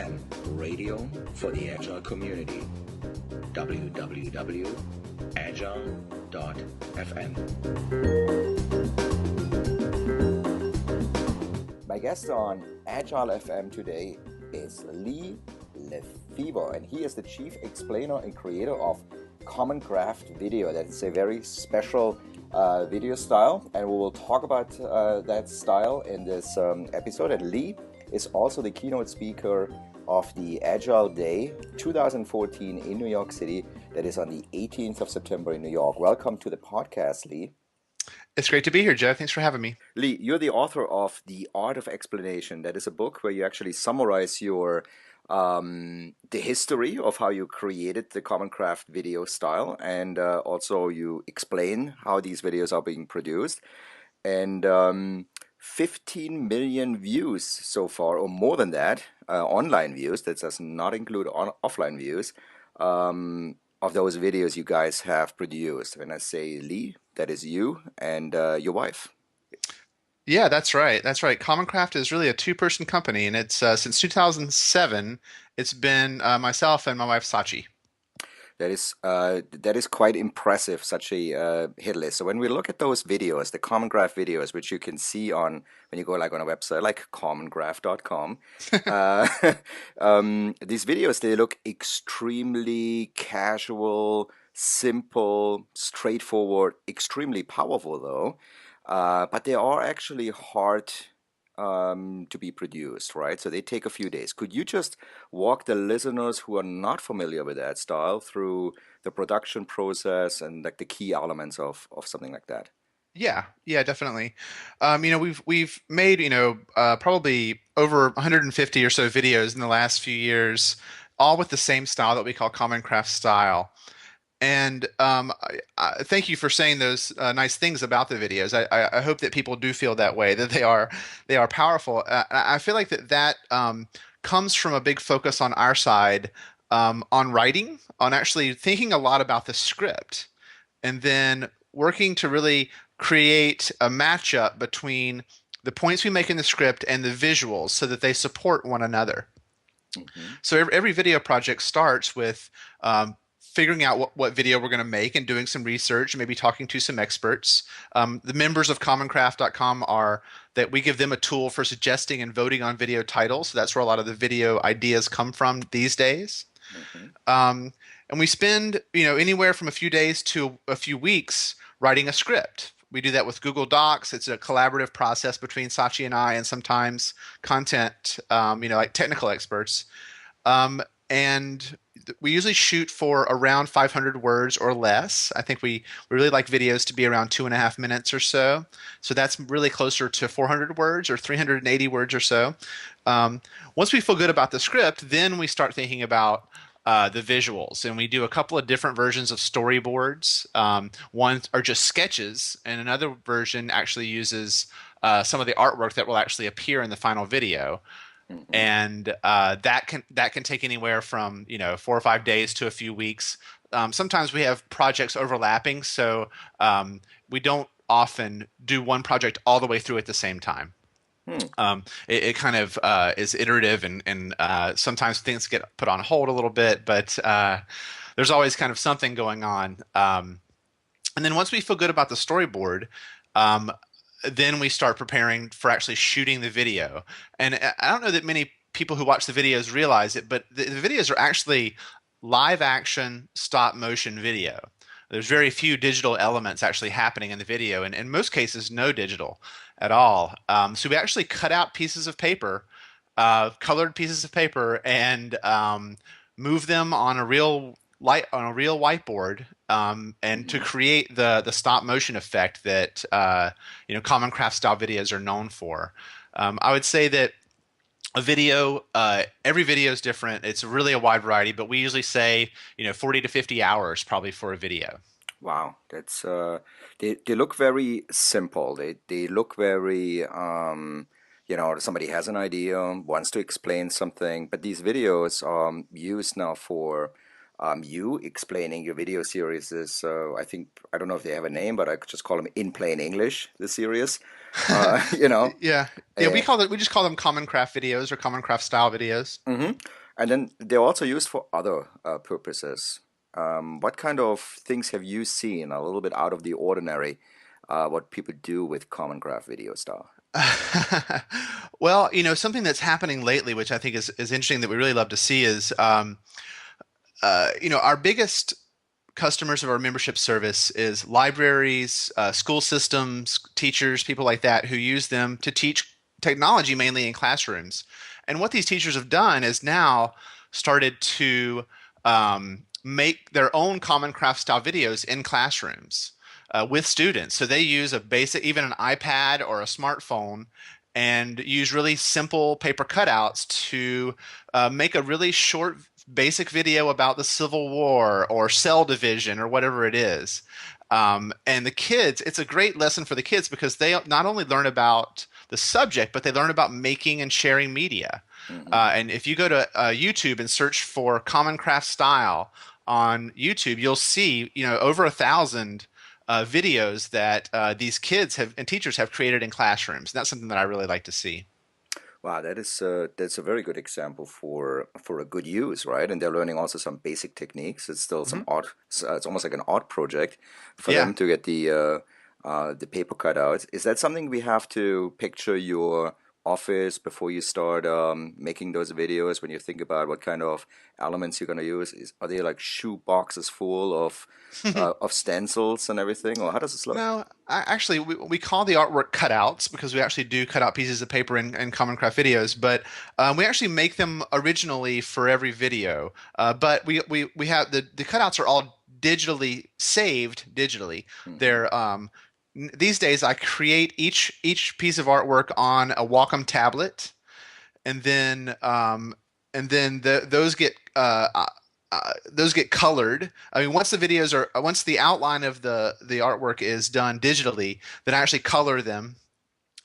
Agile.FM, radio for the Agile community. www.agile.fm. My guest on Agile.FM today is Lee LeFever, and he is the chief explainer and creator of Common Craft Video. That is a very special video style, and we will talk about that style in this episode. And Lee is also the keynote speaker of the Agile Day 2014 in New York City. That is on the 18th of September in New York. Welcome to the podcast, Lee. It's great to be here, Joe. Thanks for having me. Lee, you're the author of The Art of Explanation. That is a book where you actually summarize your the history of how you created the Common Craft video style, and also you explain how these videos are being produced. And 15 million views so far, or more than that, online views. That does not include offline views of those videos you guys have produced. When I say Lee, that is you and your wife. Yeah, that's right. That's right. Common Craft is really a two-person company, and it's since 2007. It's been myself and my wife Sachi. That is quite impressive, such a hit list. So when we look at those videos, the Common Graph videos, which you can see on when you go like on a website like commongraph.com, these videos, they look extremely casual, simple, straightforward, extremely powerful though. But they are actually hard to be produced, right? So they take a few days. Could you just walk the listeners who are not familiar with that style through the production process and like the key elements of something like that? Yeah, definitely. We've made probably over 150 or so videos in the last few years, all with the same style that we call Common Craft style. And I thank you for saying those nice things about the videos. I hope that people do feel that way, that they are powerful. I feel like that comes from a big focus on our side on writing, on actually thinking a lot about the script, and then working to really create a matchup between the points we make in the script and the visuals so that they support one another. Mm-hmm. So every video project starts with figuring out what video we're going to make and doing some research, maybe talking to some experts. The members of commoncraft.com are that we give them a tool for suggesting and voting on video titles. So that's where a lot of the video ideas come from these days. Mm-hmm. And we spend anywhere from a few days to a few weeks writing a script. We do that with Google Docs. It's a collaborative process between Sachi and I, and sometimes content, like technical experts. And we usually shoot for around 500 words or less. I think we really like videos to be around 2.5 minutes or so. So that's really closer to 400 words or 380 words or so. Once we feel good about the script, then we start thinking about the visuals. And we do a couple of different versions of storyboards. One are just sketches, and another version actually uses some of the artwork that will actually appear in the final video. And that can take anywhere from 4 or 5 days to a few weeks. Sometimes we have projects overlapping, so we don't often do one project all the way through at the same time. It kind of is iterative, and sometimes things get put on hold a little bit, but there's always kind of something going on. And then once we feel good about the storyboard, then we start preparing for actually shooting the video. And I don't know that many people who watch the videos realize it, but the videos are actually live action stop motion video. There's very few digital elements actually happening in the video, and in most cases, no digital at all. So we actually cut out pieces of paper, colored pieces of paper, and move them on a real whiteboard, and to create the stop motion effect that Common Craft style videos are known for. I would say that a video, every video is different. It's really a wide variety, but we usually say 40 to 50 hours probably for a video. Wow, that's they look very simple. They look very somebody has an idea, wants to explain something, but these videos are used now for you explaining your video series is, I think, I don't know if they have a name, but I could just call them In Plain English, the series. You know, Yeah. Yeah, uh, we just call them Common Craft videos or Common Craft style videos. hmm And then they're also used for other purposes. What kind of things have you seen a little bit out of the ordinary, what people do with Common Craft video style? Well, something that's happening lately, which I think is interesting that we really love to see is, our biggest customers of our membership service is libraries, school systems, teachers, people like that who use them to teach technology mainly in classrooms. And what these teachers have done is now started to make their own Common Craft style videos in classrooms with students. So they use a basic, even an iPad or a smartphone, and use really simple paper cutouts to make a really short basic video about the Civil War or cell division or whatever it is. And the kids, it's a great lesson for the kids because they not only learn about the subject, but they learn about making and sharing media. Hmm And if you go to YouTube and search for Common Craft Style on YouTube, you'll see, over 1,000 videos that these kids have and teachers have created in classrooms. And that's something that I really like to see. Wow, that's a very good example for a good use, right? And they're learning also some basic techniques. It's still Hmm. some art. It's almost like an art project for Yeah. them to get the paper cutouts. Is that something we have to picture your office before you start making those videos? When you think about what kind of elements you're going to use, are they like shoe boxes full of stencils and everything, or how does this look? No, actually, we call the artwork cutouts because we actually do cut out pieces of paper in Common Craft videos, but we actually make them originally for every video. But we have the cutouts are all digitally saved digitally. Hmm They're these days I create each piece of artwork on a Wacom tablet, and then those get colored. I mean, once the outline of the artwork is done digitally, then I actually color them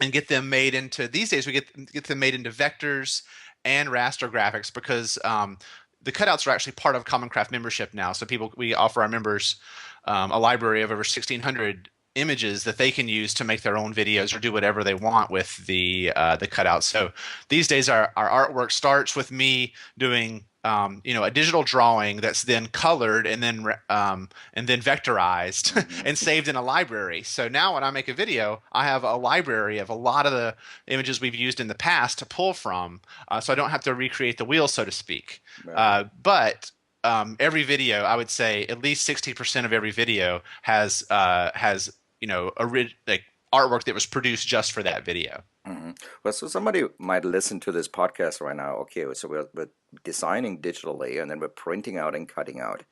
and get them made into. These days, we get them made into vectors and raster graphics because the cutouts are actually part of Common Craft membership now. So we offer our members a library of over 1,600 images that they can use to make their own videos or do whatever they want with the cutouts. So these days, our artwork starts with me doing a digital drawing that's then colored and then vectorized hmm and saved in a library. So now when I make a video, I have a library of a lot of the images we've used in the past to pull from, so I don't have to recreate the wheel, so to speak. Right. But every video, I would say, at least 60% of every video has like artwork that was produced just for that video. hmm Well, so somebody might listen to this podcast right now. Okay, so we're designing digitally and then we're printing out and cutting out.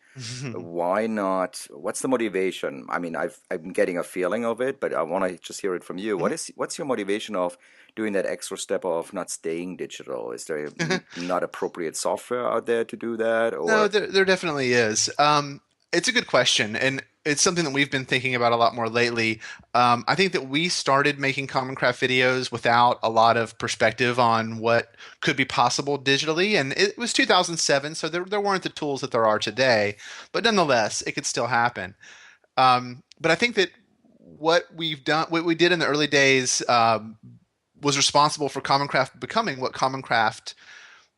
Why not? What's the motivation? I mean, I'm getting a feeling of it, but I want to just hear it from you. What's your motivation of doing that extra step of not staying digital? Is there not appropriate software out there to do that, No, or? there definitely is. It's a good question, and it's something that we've been thinking about a lot more lately. I think that we started making Common Craft videos without a lot of perspective on what could be possible digitally, and it was 2007, so there weren't the tools that there are today, but nonetheless, it could still happen. But I think that what we did in the early days, was responsible for Common Craft becoming what Common Craft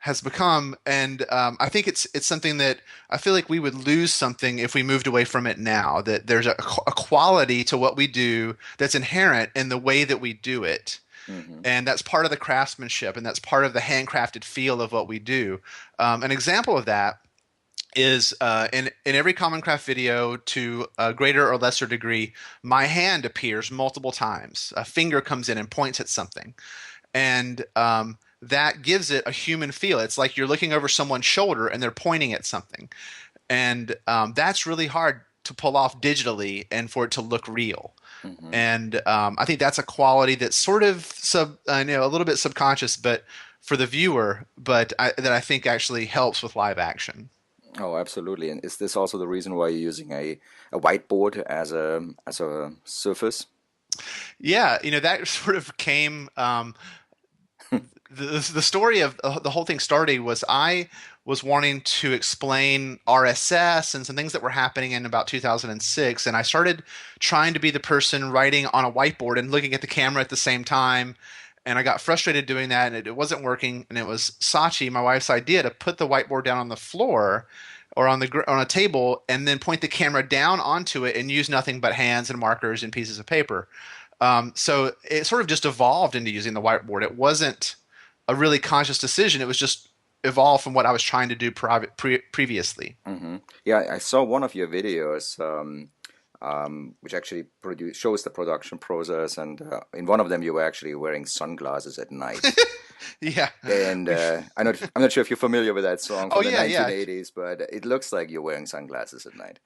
has become, and I think it's something that I feel like we would lose something if we moved away from it now. That there's a quality to what we do that's inherent in the way that we do it, Hmm and that's part of the craftsmanship, and that's part of the handcrafted feel of what we do. An example of that is in every Common Craft video, to a greater or lesser degree, my hand appears multiple times. A finger comes in and points at something, and that gives it a human feel. It's like you're looking over someone's shoulder and they're pointing at something, and that's really hard to pull off digitally and for it to look real. hmm And I think that's a quality that's sort of a little bit subconscious, but for the viewer, that I think actually helps with live action. Oh, absolutely. And is this also the reason why you're using a whiteboard as a surface? Yeah, that sort of came. The story of the whole thing started was I was wanting to explain RSS and some things that were happening in about 2006. And I started trying to be the person writing on a whiteboard and looking at the camera at the same time. And I got frustrated doing that, and it wasn't working. And it was Sachi, my wife's idea, to put the whiteboard down on the floor or on a table, and then point the camera down onto it and use nothing but hands and markers and pieces of paper. So it sort of just evolved into using the whiteboard. It wasn't a really conscious decision. It was just evolved from what I was trying to do previously. Yeah, I saw one of your videos, which actually shows the production process, and in one of them you were actually wearing sunglasses at night. Yeah. And I'm not sure if you're familiar with that song Oh from the yeah, yeah. 1980s, but it looks like you're wearing sunglasses at night.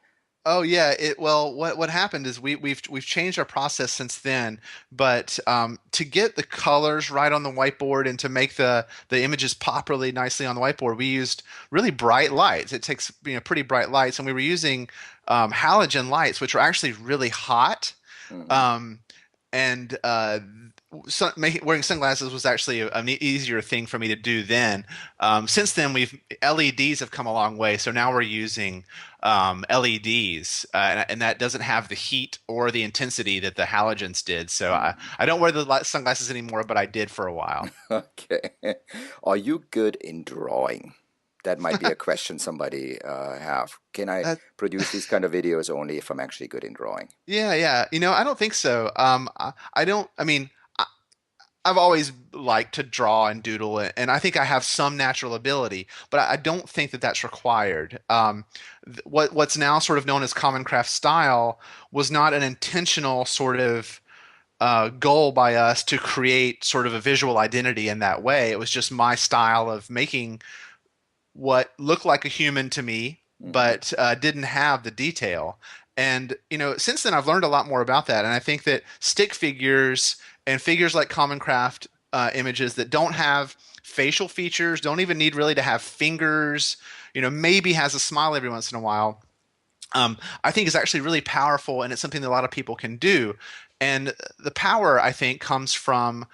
Oh yeah, well, what happened is we've changed our process since then, but to get the colors right on the whiteboard and to make the images pop really nicely on the whiteboard, we used really bright lights. It takes pretty bright lights, and we were using halogen lights, which are actually really hot. Hmm. Um, and wearing sunglasses was actually an easier thing for me to do then. Since then, LEDs have come a long way, so now we're using LEDs, and that doesn't have the heat or the intensity that the halogens did. So I don't wear the sunglasses anymore, but I did for a while. Okay. Are you good in drawing? That might be a question somebody have. Can I Uh, produce these kind of videos only if I'm actually good in drawing? yeah, yeah. I don't think so. I don't. I mean, I've always liked to draw and doodle, and I think I have some natural ability, but I don't think that that's required. What's now sort of known as common craft style was not an intentional sort of goal by us to create sort of a visual identity in that way. It was just my style of making what looked like a human to me, Hmm. but didn't have the detail. And since then I've learned a lot more about that, and I think that stick figures and figures like Common Craft images that don't have facial features, don't even need really to have fingers, maybe has a smile every once in a while. I think is actually really powerful, and it's something that a lot of people can do. And the power, I think, comes from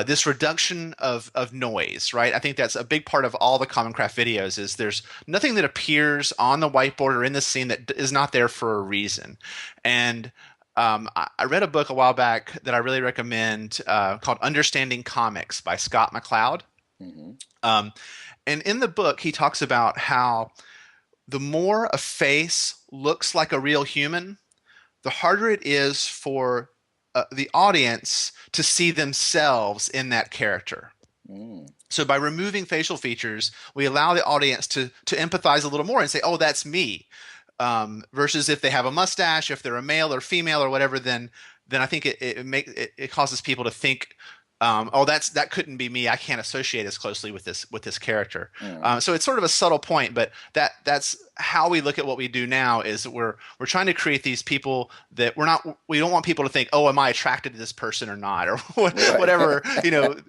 this reduction of noise, right? I think that's a big part of all the Common Craft videos is there's nothing that appears on the whiteboard or in the scene that is not there for a reason. And I read a book a while back that I really recommend called Understanding Comics by Scott McCloud. Hmm. Um, and in the book, he talks about how the more a face looks like a real human, the harder it is for the audience to see themselves in that character. Mm. So by removing facial features, we allow the audience to empathize a little more and say, "Oh, that's me." Versus if they have a mustache, if they're a male or female or whatever, then I think it causes people to think, "Oh, that couldn't be me. I can't associate as closely with this character." Mm. So it's sort of a subtle point, but that's how we look at what we do now. Is that we're trying to create these people that we don't want people to think, "Oh, am I attracted to this person or not?" or Right. whatever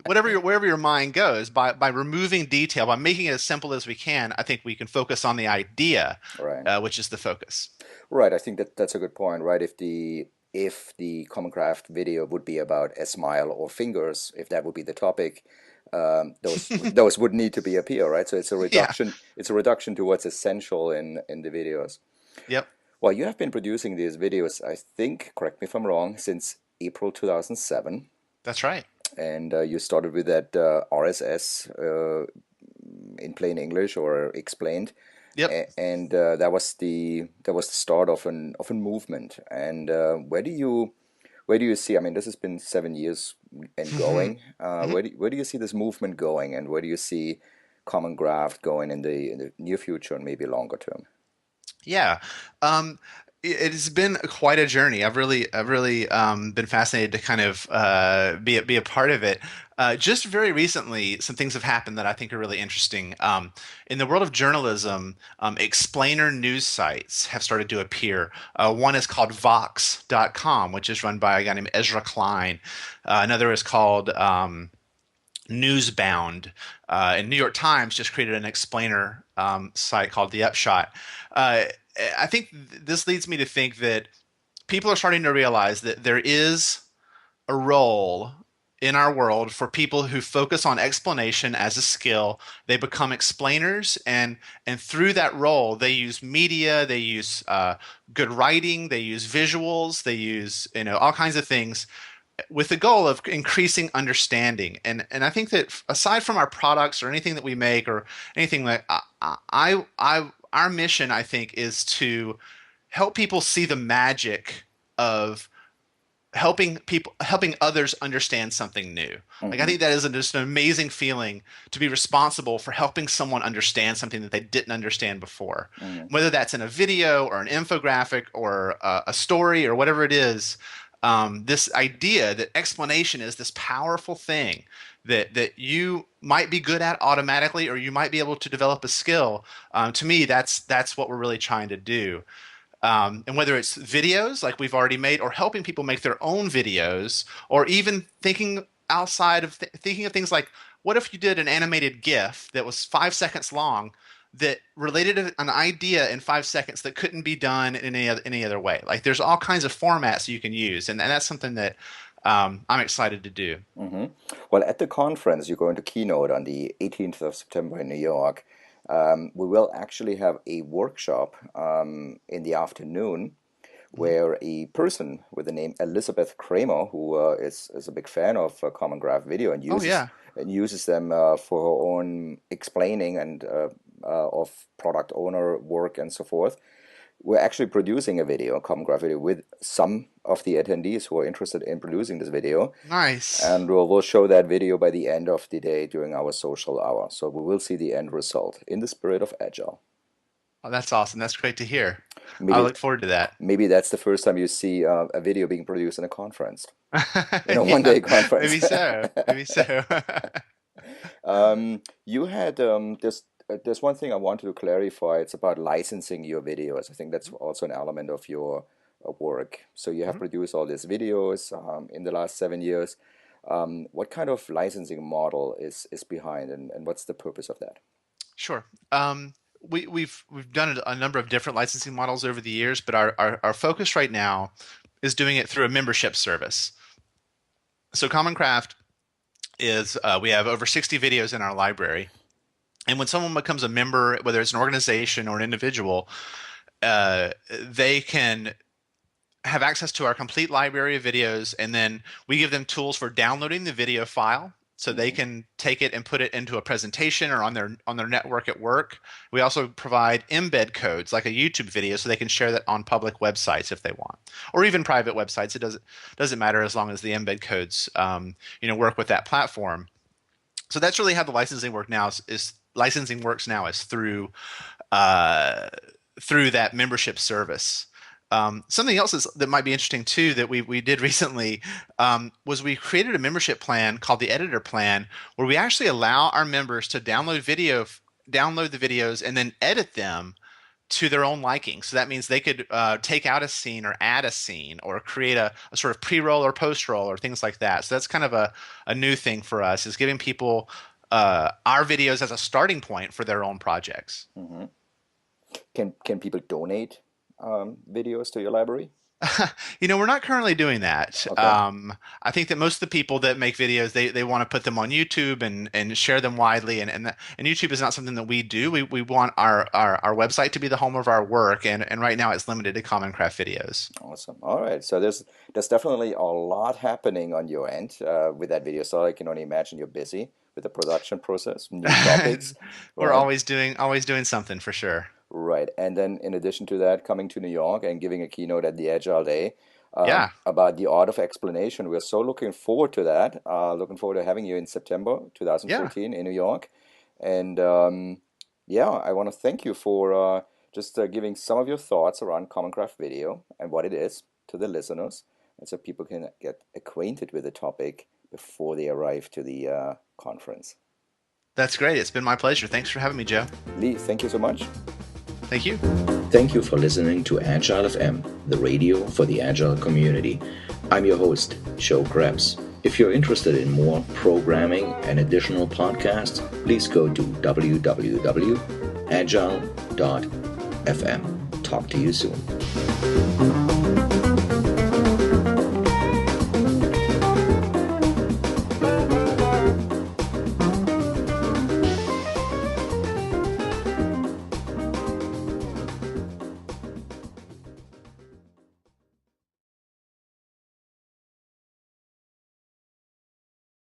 wherever your mind goes. By removing detail, by making it as simple as we can, I think we can focus on the idea, Right. which is the focus. Right. I think that's a good point, right? If the Common Craft video would be about a smile or fingers, if that would be the topic, those would need to be appear, right? So it's a Yeah. reduction. It's a reduction to what's essential in the videos. Yep. Well, you have been producing these videos, I think, correct me if I'm wrong, since April 2007, That's right. and you started with that RSS in plain English or explained, Yep. and that was the start of a movement. And where do you see? I mean, this has been 7 years and Hmm. going. Where do you see this movement going, and where do you see Common Graft going in the near future and maybe longer term? Yeah. It has been quite a journey. I've really been fascinated to kind of be a part of it. Just very recently, some things have happened that I think are really interesting. In the world of journalism, explainer news sites have started to appear. One is called Vox.com, which is run by a guy named Ezra Klein. Another is called Newsbound. And New York Times just created an explainer site called The Upshot. Uh, I think this leads me to think that people are starting to realize that there is a role in our world for people who focus on explanation as a skill. They become explainers, and through that role, they use media, they use good writing, they use visuals, they use all kinds of things with the goal of increasing understanding. And I think that aside from our products or anything that we make or anything like our mission, I think, is to help people see the magic of helping others understand something new. Like, I think that is just an amazing feeling to be responsible for helping someone understand something that they didn't understand before, whether that's in a video or an infographic or a story or whatever it is. This idea that explanation is this powerful thing that you might be good at automatically, or you might be able to develop a skill. To me, that's what we're really trying to do. And whether it's videos like we've already made, or helping people make their own videos, or even thinking outside of thinking of things like, what if you did an animated GIF that was 5 seconds long that related to an idea in 5 seconds that couldn't be done in any other way? Like, there's all kinds of formats you can use, and that's something that I'm excited to do. Well, at the conference, you're going to keynote on the 18th of September in New York. We will actually have a workshop in the afternoon where a person with the name Elizabeth Kramer, who is a big fan of Common Graph Video and uses them for her own explaining and of product owner work and so forth. We're actually producing a video, a Common Graph video, with some of the attendees who are interested in producing this video. Nice. And we'll show that video by the end of the day during our social hour. So we will see the end result in the spirit of Agile. Oh, that's awesome. That's great to hear. I look forward to that. Maybe that's the first time you see a video being produced in a conference. In a one-day conference. Maybe so. Maybe so. You had there's one thing I wanted to clarify. It's about licensing your videos. I think that's also an element of your work. So you have produced all these videos in the last 7 years. What kind of licensing model is behind, and what's the purpose of that? Sure. We've done a number of different licensing models over the years, but our focus right now is doing it through a membership service. So Common Craft is we have over 60 videos in our library. And when someone becomes a member, whether it's an organization or an individual, they can have access to our complete library of videos, and then we give them tools for downloading the video file so they can take it and put it into a presentation or on their network at work. We also provide embed codes like a YouTube video so they can share that on public websites if they want, or even private websites. It doesn't matter as long as the embed codes work with that platform. So that's really how the licensing works now is through that membership service. Something else that might be interesting too that we did recently was we created a membership plan called the Editor Plan, where we actually allow our members to download the videos and then edit them to their own liking. So that means they could take out a scene or add a scene or create a sort of pre-roll or post-roll or things like that. So that's kind of a new thing for us, is giving people our videos as a starting point for their own projects. Can people donate videos to your library? We're not currently doing that. Okay. I think that most of the people that make videos, they want to put them on YouTube and share them widely. And YouTube is not something that we do. We want our website to be the home of our work. And right now it's limited to Common Craft videos. Awesome. All right. So there's definitely a lot happening on your end with that video. So I can only imagine you're busy with the production process, new topics. We're right? always doing something for sure. Right. And then in addition to that, coming to New York and giving a keynote at the Agile Day about the art of explanation. We're so looking forward to that. Looking forward to having you in September 2014 in New York. And I want to thank you for just giving some of your thoughts around Common Craft Video and what it is to the listeners, and so people can get acquainted with the topic before they arrive to the conference. That's great. It's been my pleasure. Thanks for having me, Joe. Lee, thank you so much. Thank you. Thank you for listening to Agile.FM, the radio for the Agile community. I'm your host, Joe Krebs. If you're interested in more programming and additional podcasts, please go to www.agile.fm. Talk to you soon.